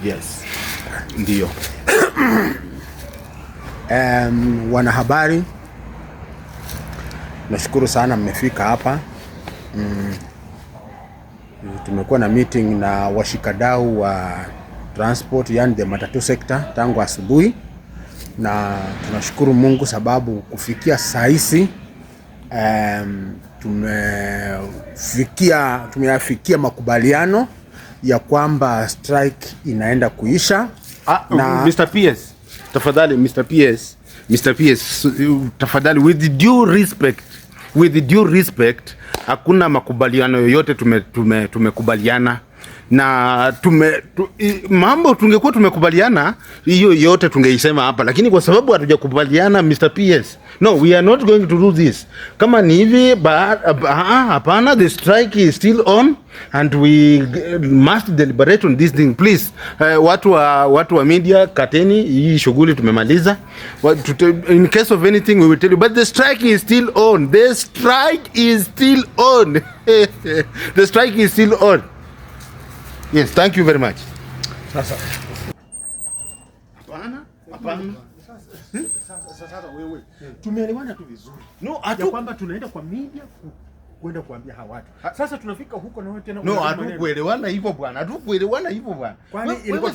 Yes. Ndio. Wanahabari, nashukuru sana mmefika hapa. Tumekuwa na meeting na washikadau wa transport, yani the matatu sector tangu asubuhi, na tunashukuru Mungu sababu kufikia saa hizi tumefikia makubaliano ya kwamba strike inaenda kuisha. Na Mr. PS, tafadhali Mr. PS, tafadhali, with due respect, hakuna makubaliano yoyote tumekubaliana na mambo tungekuwa tumekubaliana hiyo yote tungeisema hapa, lakini kwa sababu hatujakubaliana, Mr. PS, no, we are not going to do this. Kama ni hivi, hapana, the strike is still on and we must deliberate on this thing, please. Watu wa media, kateni hii shughuli, tumemaliza. In case of anything we will tell you, but the strike is still on. The strike is still on. The strike is still on. Yes, thank you very much. Sasa. Hapana. Sasa wewe. Tumeelewana tu vizuri. No, kwamba tunaenda kwa media kwenda kuambia hawa watu. Sasa tunafika huko na wewe tena. No, hatukuelewana hivyo bwana. Hatukuelewana hivyo bwana. Kwani ilikuwa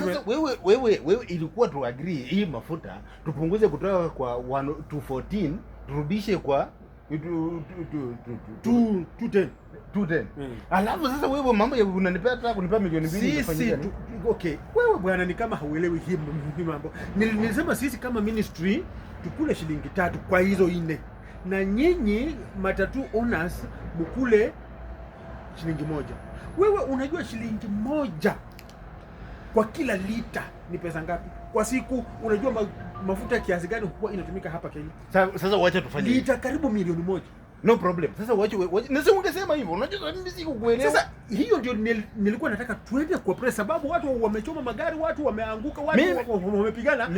wewe ilikuwa tu agree hii mafuta tupunguze kutoka kwa 214 turudishe kwa 210. Alafu sasa wewe mambo ya unanipea hata kunipa milioni 2 sisi okay. Wewe bwana ni kama hauelewi hii mambo. Nilisema sisi kama ministry tukule shilingi 3 kwa hizo 4. Na nyinyi matatu owners mkule shilingi 1. Wewe unajua shilingi 1 kwa kila lita ni pesa ngapi? Kwa siku unajua mafuta kiasi gani huwa inatumika hapa Kenya? Sasa wacha tufanye lita karibu milioni 1. No problem. Sasa wacha nasa ungesema hivyo. Unajua mimi sikukuelewa. Sasa hiyo ndio nilikuwa nataka tuende kwa press, sababu watu wamechoma magari, watu wameanguka, watu wamepigana.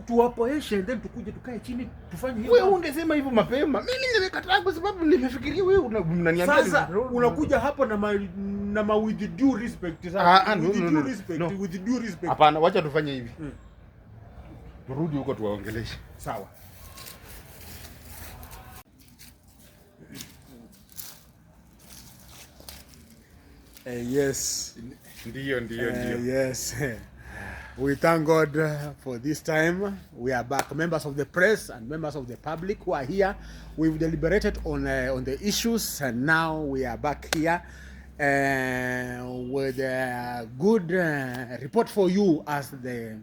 Tuwapoeshe then tukuje tukae chini tufanye hivyo. Wewe ungesema hivyo mapema. Mimi nimekataa kwa sababu nimefikiria wewe unaniambia. Sasa unakuja hapo na with due respect sasa. With due respect. Hapana, wacha tufanye hivi. Turudi huko tuwaongeleshe. Sawa. Yes. Ndio. Yes. We thank God for this time. We are back. Members of the press and members of the public who are here. We've deliberated on the issues, and now we are back here with a good report for you as the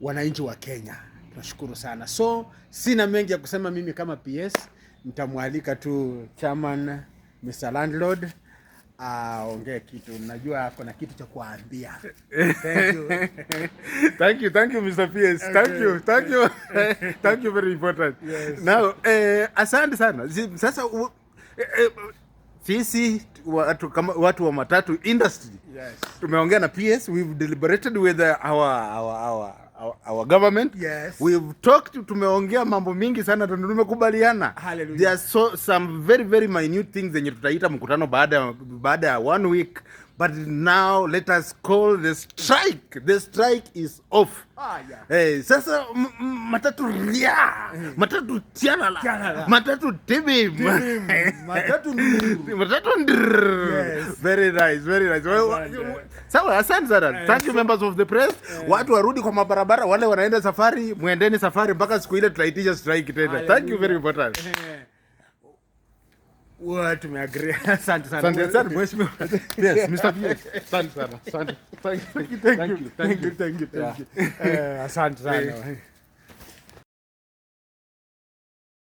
wananchi wa Kenya. Tunashukuru sana. So sina mengi ya kusema mimi kama PS. Nitamwalika tu chairman Mr. Landlord aongee kitu. Najua kuna kitu cha kuambia. Thank you. Thank you Mr. PS. Okay. Thank you very important. Yes. Now asante sana. Sasa sisi watu wa matatu industry. Yes. Tumeongea na PS, we've deliberated with our government. Yes. We've talked, tumeongea mambo mingi sana, tumekubaliana. Hallelujah. There are some very very minute things zenye tutaita mkutano baada ya 1 week, but now let us call the strike. The strike is off. Yeah. Sasa matatu ria, matatu tialala, matatu tibim, matatu Yes. Very nice. Sawa, asante sana. Thank you members of the press. Watu warudi kwa mabarabara, wale wanaenda safari, muendeni safari mpaka siku ile tutaitisha strike tena. Thank you very important. Wewe tumeagree. Asante sana. Asante sana mheshimiwa. Yes, Mr. PS. Asante sana. Asante. Thank you. Asante sana.